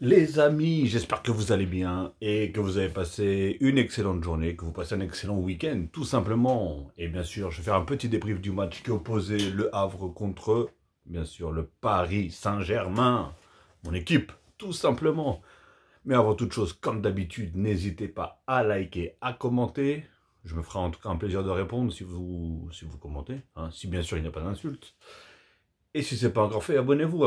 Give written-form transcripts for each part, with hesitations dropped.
Les amis, j'espère que vous allez bien et que vous avez passé une excellente journée, que vous passez un excellent week-end, tout simplement. Et bien sûr, je vais faire un petit débrief du match qui opposait le Havre contre, bien sûr, le Paris Saint-Germain, mon équipe, tout simplement. Mais avant toute chose, comme d'habitude, n'hésitez pas à liker, à commenter. Je me ferai en tout cas un plaisir de répondre si vous commentez, hein, si bien sûr il n'y a pas d'insultes. Et si ce n'est pas encore fait, abonnez-vous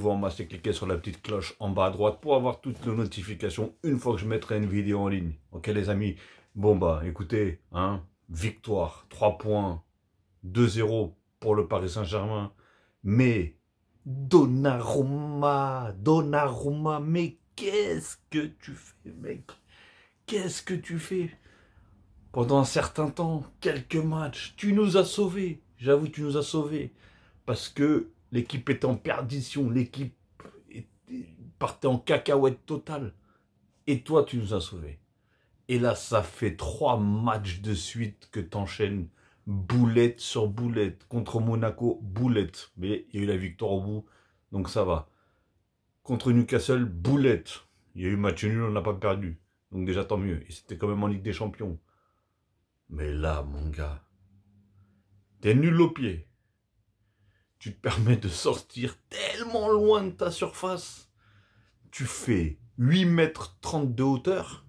en masse et cliquez sur la petite cloche en bas à droite pour avoir toutes nos notifications une fois que je mettrai une vidéo en ligne. Ok les amis? Bon bah écoutez, hein, victoire, 3 points, 2-0 pour le Paris Saint-Germain. Mais Donnarumma, mais qu'est-ce que tu fais mec? Qu'est-ce que tu fais? Pendant un certain temps, quelques matchs, tu nous as sauvés. J'avoue, tu nous as sauvés. Parce que l'équipe était en perdition, l'équipe partait en cacahuète totale. Et toi, tu nous as sauvés. Et là, ça fait 3 matchs de suite que t'enchaînes boulette sur boulette. Contre Monaco, boulette. Mais il y a eu la victoire au bout, donc ça va. Contre Newcastle, boulette. Il y a eu match nul, on n'a pas perdu. Donc déjà, tant mieux. Et c'était quand même en Ligue des Champions. Mais là, mon gars, t'es nul au pied. Tu te permets de sortir tellement loin de ta surface. Tu fais 8 mètres 30 de hauteur.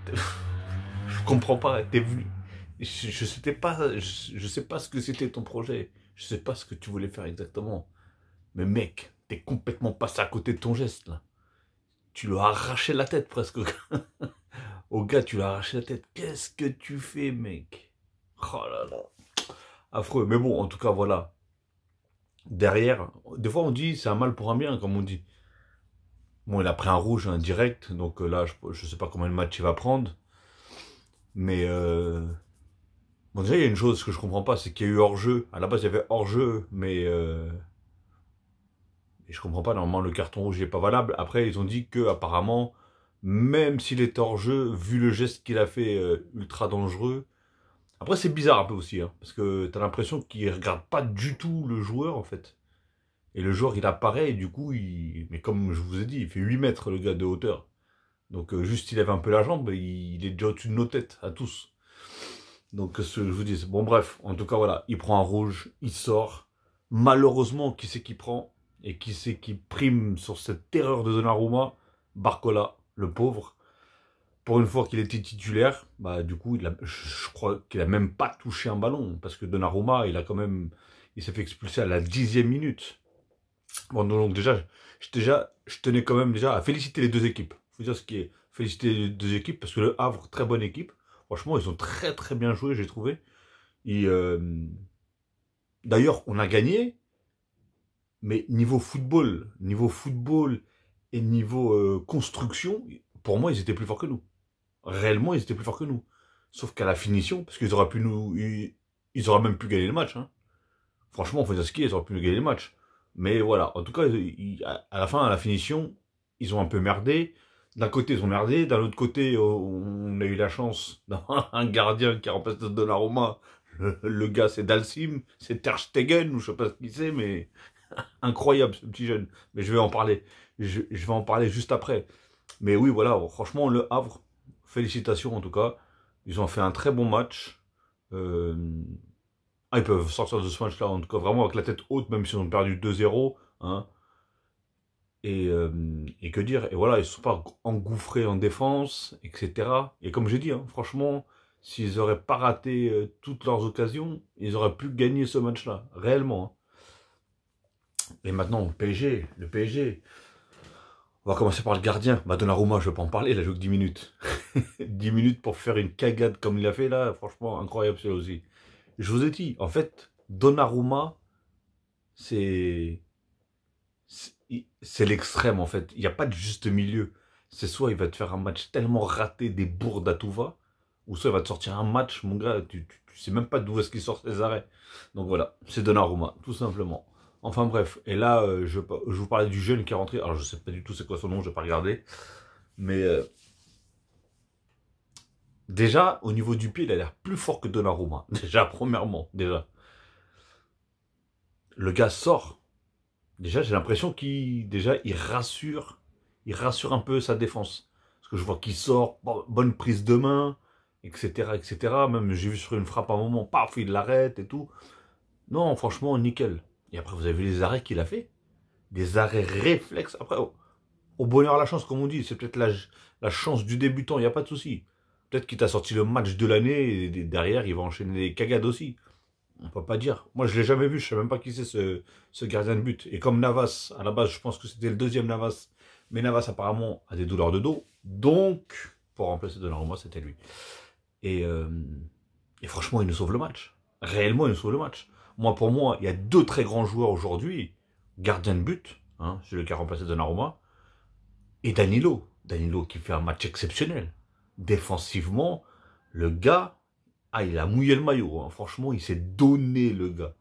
Je comprends pas. T'es venu. Je sais pas, je sais pas ce que c'était ton projet. Je sais pas ce que tu voulais faire exactement. Mais mec, t'es complètement passé à côté de ton geste là. Tu lui as arraché la tête presque. Au gars, tu lui as arraché la tête. Qu'est-ce que tu fais, mec? Oh là là. Affreux. Mais bon, en tout cas, voilà. Derrière, des fois on dit c'est un mal pour un bien, comme on dit. Bon, il a pris un rouge, un direct, donc là, je sais pas combien de matchs il va prendre. Mais, bon, déjà, il y a une chose que je comprends pas, c'est qu'il y a eu hors-jeu. À la base, il y avait hors-jeu, mais et je comprends pas, normalement, le carton rouge n'est pas valable. Après, ils ont dit que apparemment, même s'il est hors-jeu, vu le geste qu'il a fait ultra dangereux. Après, c'est bizarre un peu aussi, hein, parce que t'as l'impression qu'il regarde pas du tout le joueur, en fait. Et le joueur, il apparaît, et du coup, mais comme je vous ai dit, il fait 8 mètres, le gars, de hauteur. Donc, juste, il lève un peu la jambe, il est déjà au-dessus de nos têtes, à tous. Donc, ce que je vous dis, bon, bref, en tout cas, voilà, il prend un rouge, il sort. Malheureusement, qui c'est qui prend, et qui c'est qui prime sur cette terreur de Donnarumma? Barcola, le pauvre. Pour une fois qu'il était titulaire, bah, du coup, je crois qu'il a même pas touché un ballon, parce que Donnarumma, il s'est fait expulser à la 10e minute. Bon, donc déjà, je tenais quand même déjà à féliciter les deux équipes. Il faut dire ce qui est, féliciter les deux équipes, parce que le Havre, très bonne équipe. Franchement, ils ont très très bien joué, j'ai trouvé. Et d'ailleurs, on a gagné, mais niveau football et niveau construction, pour moi, ils étaient plus forts que nous. Réellement, ils étaient plus forts que nous. Sauf qu'à la finition, parce qu'ils auraient pu ils auraient même pu gagner le match, hein. Franchement, on faisait ce qu'ils auraient pu gagner le match. Mais voilà, en tout cas, à la fin, à la finition, ils ont un peu merdé. D'un côté, ils ont merdé. D'un autre côté, on a eu la chance d'avoir un gardien qui remplace Donnarumma. Le gars, c'est Dalsim, c'est Ter Stegen, ou je sais pas ce qu'il c'est, mais incroyable ce petit jeune. Mais je vais en parler. Je vais en parler juste après. Mais oui, voilà, franchement, le Havre, félicitations en tout cas. Ils ont fait un très bon match. Euh, ils peuvent sortir de ce match-là, en tout cas, vraiment avec la tête haute, même s'ils ont perdu 2-0. Hein. Et que dire? Et voilà, ils ne sont pas engouffrés en défense, etc. Et comme j'ai dit, hein, franchement, s'ils n'auraient pas raté toutes leurs occasions, ils auraient pu gagner ce match-là, réellement. Hein. Et maintenant, le PSG. On va commencer par le gardien. Bah, Donnarumma, je ne vais pas en parler, il a joué que 10 minutes. 10 minutes pour faire une cagade comme il a fait là, franchement, incroyable celui aussi. Je vous ai dit, en fait, Donnarumma, c'est l'extrême en fait. Il n'y a pas de juste milieu. C'est soit il va te faire un match tellement raté, des bourdes à tout va, ou soit il va te sortir un match, mon gars, tu sais même pas d'où est-ce qu'il sort ses arrêts. Donc voilà, c'est Donnarumma, tout simplement. Enfin bref, et là, je vous parlais du jeune qui est rentré. Alors je sais pas du tout c'est quoi son nom, je vais pas regarder. Mais déjà, au niveau du pied, il a l'air plus fort que Donnarumma. Déjà, premièrement, déjà. Le gars sort. Déjà, j'ai l'impression il rassure un peu sa défense. Parce que je vois qu'il sort, bonne prise de main, etc., etc. Même j'ai vu sur une frappe à un moment, paf, il l'arrête et tout. Non, franchement, nickel. Et après, vous avez vu les arrêts qu'il a fait. Des arrêts réflexes. Après, au bonheur, la chance, comme on dit, c'est peut-être la chance du débutant, il n'y a pas de souci. Peut-être qu'il t'a sorti le match de l'année et derrière, il va enchaîner les cagades aussi. On peut pas dire. Moi, je l'ai jamais vu, je sais même pas qui c'est ce gardien de but. Et comme Navas, à la base, je pense que c'était le deuxième Navas. Mais Navas, apparemment, a des douleurs de dos. Donc, pour remplacer Donnarumma, c'était lui. Et, euh, et franchement, il nous sauve le match. Réellement, il nous sauve le match. Pour moi, il y a deux très grands joueurs aujourd'hui. Gardien de but, hein, celui qui a remplacé Donnarumma, et Danilo. Danilo qui fait un match exceptionnel. Défensivement, le gars, il a mouillé le maillot. Hein. Franchement, il s'est donné, le gars.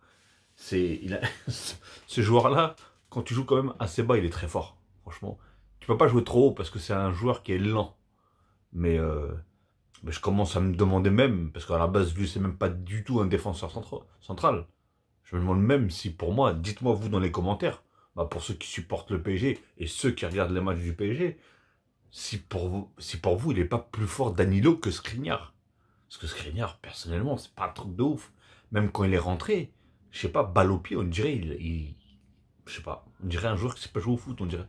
Ce joueur-là, quand tu joues quand même assez bas, il est très fort. Franchement, tu peux pas jouer trop haut parce que c'est un joueur qui est lent. Mais je commence à me demander même, parce qu'à la base, lui, c'est même pas du tout un défenseur central. Je me demande même si pour moi, dites-moi vous dans les commentaires, pour ceux qui supportent le PSG et ceux qui regardent les matchs du PSG, si pour vous, il n'est pas plus fort Danilo que Skriniar. Parce que Skriniar, personnellement, c'est pas un truc de ouf. Même quand il est rentré, je sais pas, balle au pied, on dirait, je sais pas, on dirait un joueur qui sait pas jouer au foot, on dirait.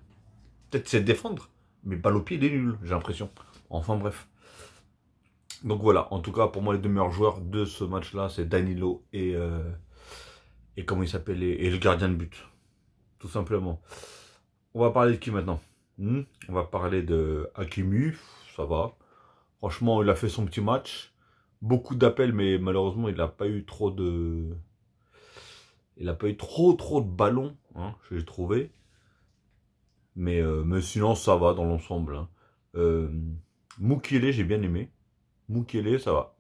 Peut-être c'est défendre, mais balle au pied, il est nul, j'ai l'impression. Enfin bref. Donc voilà, en tout cas, pour moi, les deux meilleurs joueurs de ce match-là, c'est Danilo et comment il s'appelle, et le gardien de but. Tout simplement. On va parler de qui maintenant? On va parler de Hakimi, ça va. Franchement, il a fait son petit match. Beaucoup d'appels, mais malheureusement, il n'a pas eu trop de... Il n'a pas eu trop de ballons, hein, j'ai trouvé. Mais sinon, ça va dans l'ensemble. Hein. Mukele, j'ai bien aimé. Mukele, ça va.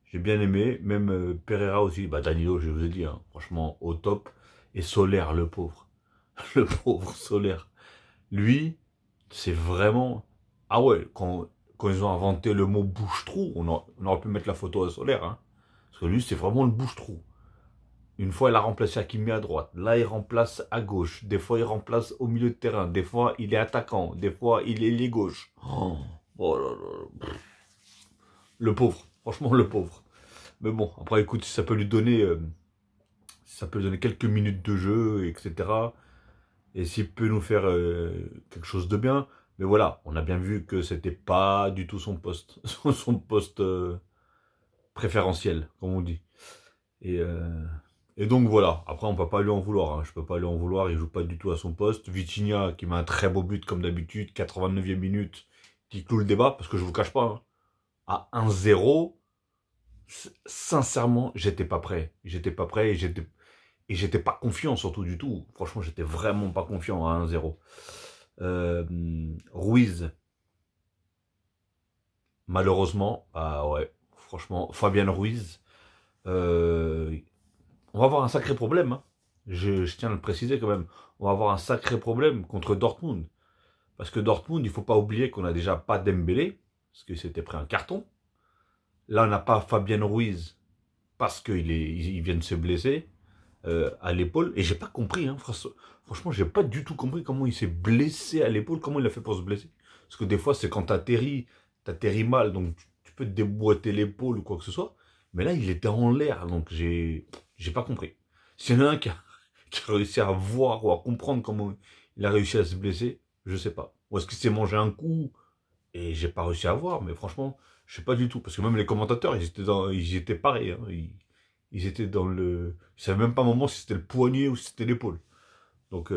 J'ai bien aimé. Même Pereira aussi. Danilo, je vous ai dit, hein, franchement, au top. Et Solaire, le pauvre. Le pauvre Solaire. Lui, c'est vraiment... Ah ouais, quand ils ont inventé le mot bouche-trou, on aurait pu mettre la photo à Solaire. Hein, parce que lui, c'est vraiment le bouche-trou. Une fois, il a remplacé Hakimi à droite. Là, il remplace à gauche. Des fois, il remplace au milieu de terrain. Des fois, il est attaquant. Des fois, il est ailier gauche. Oh là là. Le pauvre. Franchement, le pauvre. Mais bon, après, écoute, si ça peut lui donner... ça peut lui donner quelques minutes de jeu, etc. Et s'il peut nous faire quelque chose de bien. Mais voilà, on a bien vu que c'était pas du tout son poste. Son poste préférentiel, comme on dit. Et... Et donc voilà, après on peut pas lui en vouloir, hein. Je peux pas lui en vouloir, il joue pas du tout à son poste. Vitinha qui met un très beau but comme d'habitude, 89e minute, qui cloue le débat, parce que je vous cache pas, hein, à 1-0, sincèrement, j'étais pas prêt. J'étais pas prêt et j'étais pas confiant surtout du tout. Franchement, j'étais vraiment pas confiant à 1-0. Ruiz, malheureusement, ouais, franchement, Fabien Ruiz, on va avoir un sacré problème. Hein. Je tiens à le préciser quand même. On va avoir un sacré problème contre Dortmund. Parce que Dortmund, il ne faut pas oublier qu'on n'a déjà pas Dembélé, parce qu'il s'était pris un carton. Là, on n'a pas Fabien Ruiz, parce qu'il vient de se blesser à l'épaule. Et j'ai pas compris, hein, franchement, j'ai pas du tout compris comment il s'est blessé à l'épaule, comment il a fait pour se blesser. Parce que des fois, c'est quand t'atterris mal, donc tu peux te déboîter l'épaule ou quoi que ce soit. Mais là, il était en l'air, donc j'ai pas compris. S'il y en a un qui a réussi à voir ou à comprendre comment il a réussi à se blesser, je sais pas. Ou est-ce qu'il s'est mangé un coup et j'ai pas réussi à voir, mais franchement, je sais pas du tout. Parce que même les commentateurs, ils étaient pareils. Hein. Ils étaient dans le... Ils savaient même pas un moment si c'était le poignet ou si c'était l'épaule. Donc,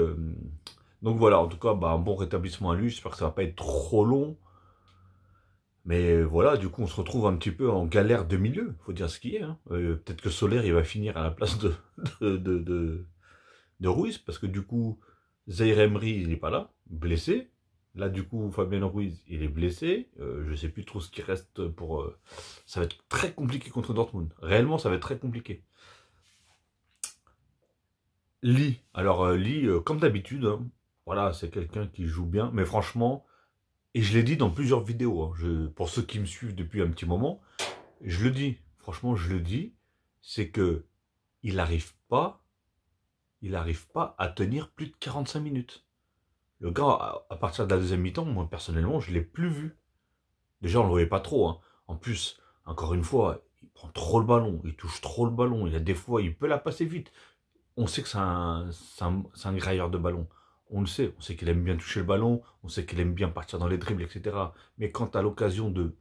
donc voilà, en tout cas, un bon rétablissement à lui. J'espère que ça va pas être trop long. Mais voilà, du coup, on se retrouve un petit peu en galère de milieu, faut dire ce qui est. Hein. Peut-être que Solaire, il va finir à la place de Ruiz, parce que du coup, Zaïre Emery, il n'est pas là, blessé. Là, du coup, Fabien Ruiz, il est blessé. Je ne sais plus trop ce qui reste pour... Ça va être très compliqué contre Dortmund. Réellement, ça va être très compliqué. Lee. Alors, Lee, comme d'habitude, hein, voilà, c'est quelqu'un qui joue bien. Mais franchement... Et je l'ai dit dans plusieurs vidéos, hein, pour ceux qui me suivent depuis un petit moment, je le dis, franchement je le dis, c'est que il n'arrive pas il n'arrive pas à tenir plus de 45 minutes. Le gars, à partir de la deuxième mi-temps, moi personnellement, je ne l'ai plus vu. Déjà, on ne le voyait pas trop, hein. En plus, encore une fois, il prend trop le ballon, il touche trop le ballon. Il y a des fois, il peut la passer vite. On sait que c'est un grailleur de ballon. On sait qu'il aime bien toucher le ballon, on sait qu'il aime bien partir dans les dribbles, etc. Mais quand tu as l'occasion de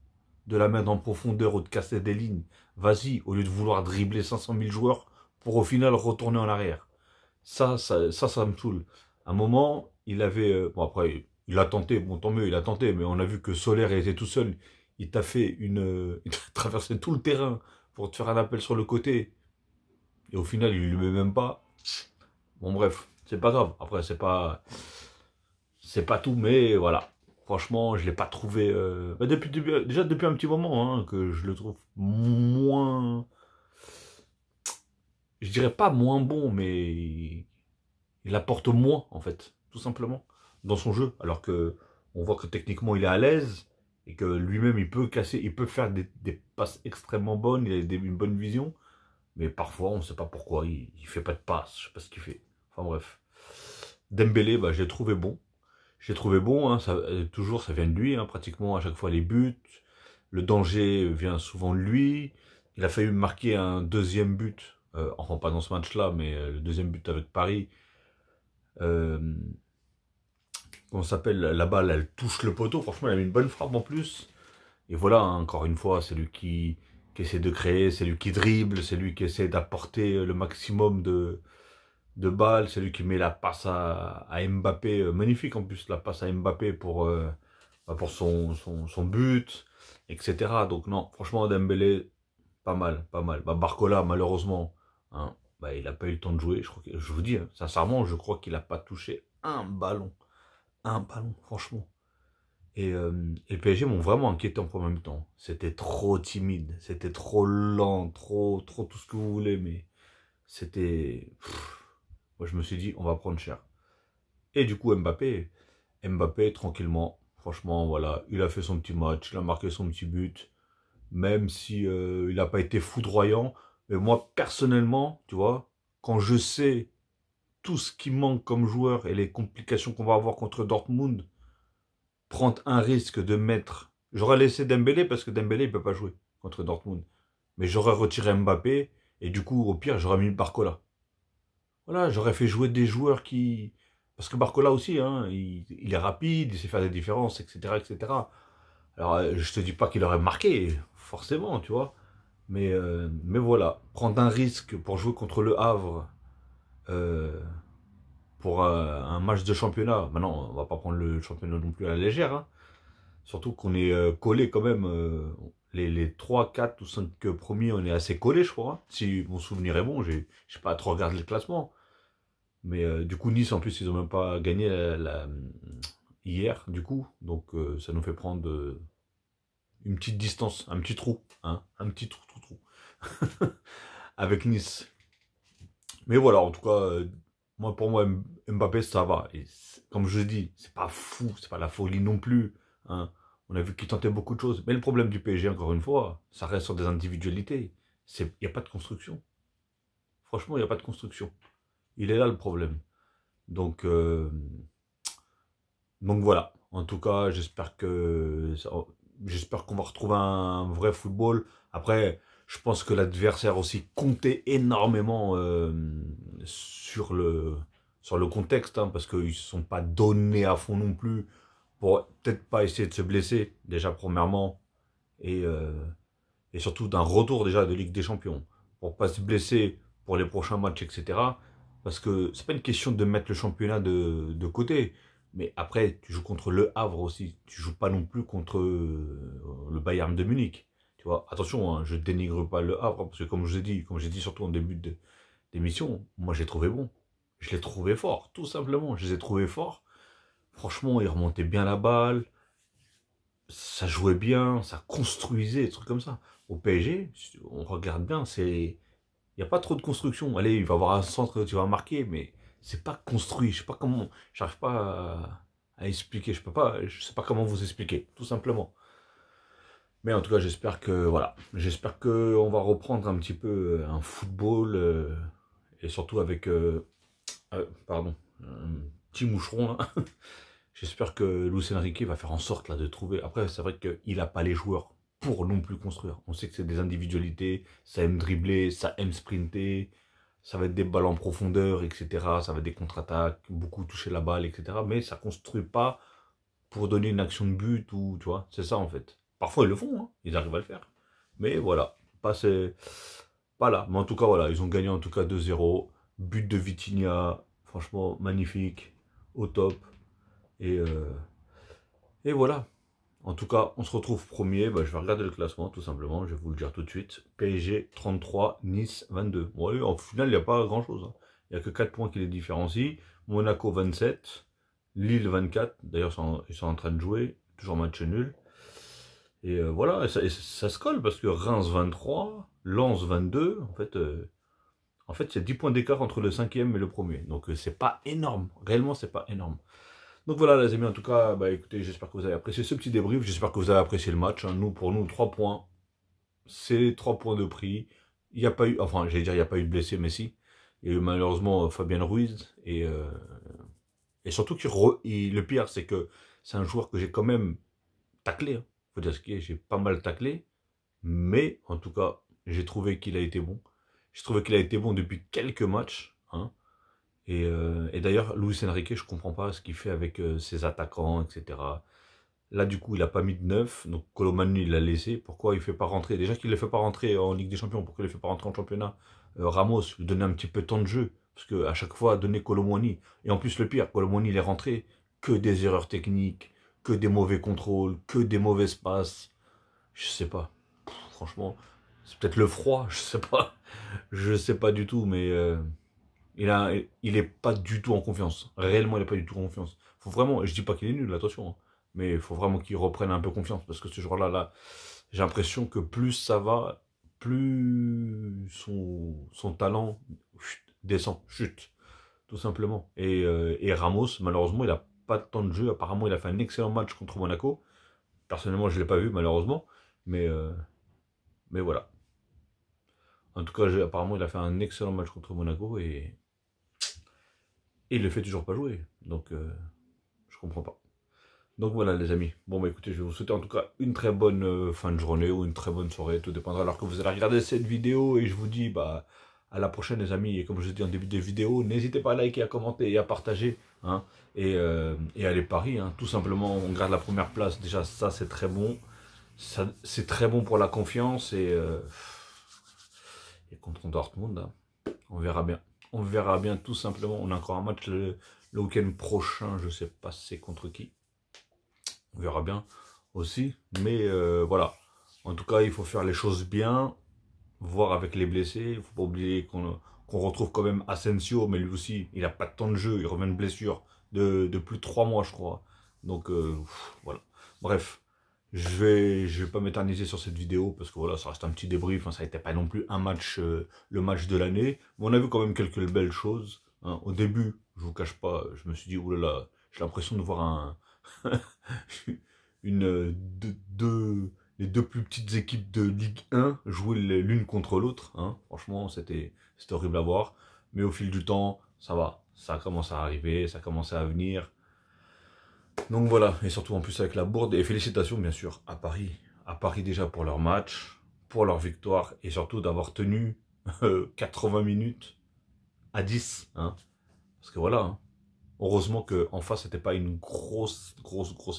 la mettre en profondeur ou de casser des lignes, vas-y, au lieu de vouloir dribbler 500 000 joueurs pour au final retourner en arrière. Ça me saoule. À un moment, il avait... bon, après, il a tenté, bon, tant mieux, il a tenté, mais on a vu que Solaire était tout seul. Il t'a fait il t'a traversé tout le terrain pour te faire un appel sur le côté. Et au final, il ne le met même pas. Bon, bref, c'est pas grave. Après, c'est pas tout, mais voilà. Franchement, je l'ai pas trouvé... déjà depuis un petit moment, hein, que je le trouve moins... Je dirais pas moins bon, mais il apporte moins, en fait, tout simplement, dans son jeu. Alors que on voit que techniquement, il est à l'aise et que lui-même, il peut casser, il peut faire des passes extrêmement bonnes, il a une bonne vision. Mais parfois, on ne sait pas pourquoi, il fait pas de passe, je sais pas ce qu'il fait. Enfin bref. Dembélé, bah, je l'ai trouvé bon. Je l'ai trouvé bon, hein, toujours, ça vient de lui, hein, pratiquement à chaque fois les buts. Le danger vient souvent de lui. Il a failli marquer un deuxième but, enfin pas dans ce match-là, mais le deuxième but avec Paris. Euh, Comment ça s'appelle, la balle, elle touche le poteau. Franchement, il a mis une bonne frappe en plus. Et voilà, hein, encore une fois, c'est lui qui essaie de créer, c'est lui qui dribble, c'est lui qui essaie d'apporter le maximum de balles, c'est lui qui met la passe à Mbappé, magnifique en plus, la passe à Mbappé pour son but, etc. Donc non, franchement, Dembélé, pas mal, pas mal. Bah, Barcola, malheureusement, hein, bah, il n'a pas eu le temps de jouer. Je vous dis, hein, sincèrement, je crois qu'il n'a pas touché un ballon. Un ballon, franchement. Et le PSG m'ont vraiment inquiété en premier temps. C'était trop timide, c'était trop lent, trop tout ce que vous voulez, mais c'était... Moi, je me suis dit, on va prendre cher. Et du coup, Mbappé, tranquillement, franchement, voilà, il a fait son petit match, il a marqué son petit but, même si il n'a pas été foudroyant. Mais moi, personnellement, tu vois, quand je sais tout ce qui manque comme joueur et les complications qu'on va avoir contre Dortmund, prendre un risque de mettre... J'aurais laissé Dembélé parce que Dembélé, il ne peut pas jouer contre Dortmund. Mais j'aurais retiré Mbappé et du coup, au pire, j'aurais mis Barcola. Voilà, j'aurais fait jouer des joueurs qui... Parce que Barcola aussi, hein, il est rapide, il sait faire des différences, etc. etc. Alors, je te dis pas qu'il aurait marqué, forcément, tu vois. Mais voilà, prendre un risque pour jouer contre le Havre, euh, pour un match de championnat. Maintenant, on va pas prendre le championnat non plus à la légère, hein. Surtout qu'on est collé quand même. Les 3, 4 ou 5 premiers, on est assez collés, je crois, hein. Si mon souvenir est bon, j'ai pas trop regardé le classement. Mais du coup, Nice, en plus, ils ont même pas gagné hier, du coup. Donc, ça nous fait prendre une petite distance, un petit trou, hein, un petit trou, avec Nice. Mais voilà, en tout cas, pour moi, Mbappé, ça va. Et comme je dis, c'est pas fou, c'est pas la folie non plus, hein. On a vu qu'il tentait beaucoup de choses. Mais le problème du PSG, encore une fois, ça reste sur des individualités. Il n'y a pas de construction. Franchement, il n'y a pas de construction. Il est là le problème. Donc, voilà. En tout cas, j'espère qu'on va retrouver un vrai football. Après, je pense que l'adversaire aussi comptait énormément sur le contexte, hein, parce qu'ils ne se sont pas donnés à fond non plus pour peut-être pas essayer de se blesser, déjà premièrement, et, euh, et surtout d'un retour déjà de Ligue des Champions, pour pas se blesser pour les prochains matchs, etc. Parce que c'est pas une question de mettre le championnat de côté, mais après, tu joues contre le Havre aussi. Tu joues pas non plus contre le Bayern de Munich. Tu vois, attention, hein, je dénigre pas le Havre, parce que comme j'ai dit surtout en début d'émission, moi j'ai trouvé bon. Je l'ai trouvé fort, tout simplement. Je les ai trouvés forts. Franchement, ils remontaient bien la balle. Ça jouait bien, ça construisait, des trucs comme ça. Au PSG, on regarde bien, il n'y a pas trop de construction. Allez, il va y avoir un centre, tu vas marquer, mais c'est pas construit. Je sais pas comment, j'arrive pas à expliquer. Je sais pas comment vous expliquer, tout simplement. Mais en tout cas, j'espère que on va reprendre un petit peu un football et surtout avec Pardon, un petit moucheron là. J'espère que Luis Enrique va faire en sorte là de trouver. Après, c'est vrai qu'il n'a pas les joueurs pour non plus construire. On sait que c'est des individualités, ça aime dribbler, ça aime sprinter, ça va être des balles en profondeur, etc. Ça va être des contre-attaques, beaucoup toucher la balle, etc. Mais ça construit pas pour donner une action de but ou tu vois, c'est ça en fait. Parfois ils le font, hein, ils arrivent à le faire. Mais voilà, pas là. Mais en tout cas, voilà, ils ont gagné en tout cas 2-0. But de Vitinha, franchement magnifique, au top. Et, euh, et voilà. En tout cas, on se retrouve premier. Bah, je vais regarder le classement tout simplement. Je vais vous le dire tout de suite. PSG 33, Nice 22. Ouais, en final, il n'y a pas grand chose. Hein. Il n'y a que 4 points qui les différencient. Monaco 27, Lille 24. D'ailleurs, ils sont en train de jouer. Toujours match nul. Et voilà, et ça se colle parce que Reims 23, Lens 22. En fait, il y a 10 points d'écart entre le cinquième et le premier. Donc, c'est pas énorme. Réellement, c'est pas énorme. Donc voilà les amis, en tout cas, bah écoutez, j'espère que vous avez apprécié ce petit débrief, j'espère que vous avez apprécié le match. Hein. Nous, pour nous, 3 points, c'est 3 points de prix. Il n'y a pas eu, enfin j'allais dire il n'y a pas eu de blessés, mais si. Il y a eu malheureusement Fabien Ruiz, et surtout que le pire, c'est que c'est un joueur que j'ai quand même taclé. Hein. Faut dire ce qui est, j'ai pas mal taclé, mais en tout cas, j'ai trouvé qu'il a été bon. J'ai trouvé qu'il a été bon depuis quelques matchs. Hein. Et d'ailleurs, Luis Enrique, je comprends pas ce qu'il fait avec ses attaquants, etc. Là, du coup, il a pas mis de neuf, donc Colomani, il l'a laissé. Pourquoi il fait pas rentrer? Déjà qu'il ne le fait pas rentrer en Ligue des Champions, pourquoi il ne le fait pas rentrer en championnat? Ramos, lui donner un petit peu de temps de jeu, parce qu'à chaque fois, donner Colomani. Et en plus, le pire, Colomani, il est rentré, que des erreurs techniques, que des mauvais contrôles, que des mauvaises passes. Je sais pas. Franchement, c'est peut-être le froid, je sais pas. Je sais pas du tout, mais... il est pas du tout en confiance. Réellement, il n'est pas du tout en confiance. Faut vraiment, je dis pas qu'il est nul, attention, hein, mais il faut vraiment qu'il reprenne un peu confiance parce que ce joueur-là, j'ai l'impression que plus ça va, plus son talent descend, chute, tout simplement. Et Ramos, malheureusement, il n'a pas de temps de jeu. Apparemment, il a fait un excellent match contre Monaco. Personnellement, je ne l'ai pas vu, malheureusement, mais, euh, mais voilà. En tout cas, apparemment, il a fait un excellent match contre Monaco et il le fait toujours pas jouer. Donc, je comprends pas. Donc voilà les amis. Bon bah écoutez, je vais vous souhaiter en tout cas une très bonne fin de journée ou une très bonne soirée. Tout dépendra alors que vous allez regarder cette vidéo. Et je vous dis bah à la prochaine les amis. Et comme je vous ai dit en début de vidéo, n'hésitez pas à liker, à commenter et à partager. Hein, et à les paris. Hein. Tout simplement, on garde la première place. Déjà ça c'est très bon. C'est très bon pour la confiance. Et contre Dortmund, hein, on verra bien. On verra bien tout simplement. On a encore un match le week-end prochain. Je sais pas c'est contre qui. On verra bien aussi. Mais voilà. En tout cas, il faut faire les choses bien. Voir avec les blessés. Il ne faut pas oublier qu'on retrouve quand même Asensio. Mais lui aussi, il n'a pas de temps de jeu. Il revient de blessure de plus de 3 mois, je crois. Donc, voilà. Bref. Je vais pas m'éterniser sur cette vidéo parce que voilà, ça reste un petit débrief. Hein, ça n'était pas non plus un match, le match de l'année. Mais on a vu quand même quelques belles choses. Hein. Au début, je vous cache pas, je me suis dit, oulala, j'ai l'impression de voir les deux plus petites équipes de Ligue 1 jouer l'une contre l'autre. Hein. Franchement, c'était horrible à voir. Mais au fil du temps, ça va. Ça commence à arriver, ça commence à venir. Donc voilà, et surtout en plus avec la bourde. Et félicitations bien sûr à Paris. À Paris déjà pour leur match, pour leur victoire. Et surtout d'avoir tenu 80 minutes à 10. Hein. Parce que voilà, hein. Heureusement qu'en face, c'était pas une grosse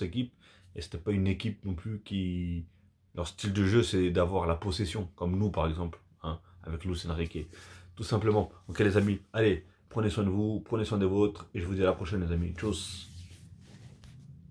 équipe. Et c'était pas une équipe non plus qui... Leur style de jeu, c'est d'avoir la possession. Comme nous, par exemple. Hein, avec Luis Enrique. Tout simplement. Ok les amis, allez, prenez soin de vous, prenez soin des vôtres. Et je vous dis à la prochaine les amis. Tchuss.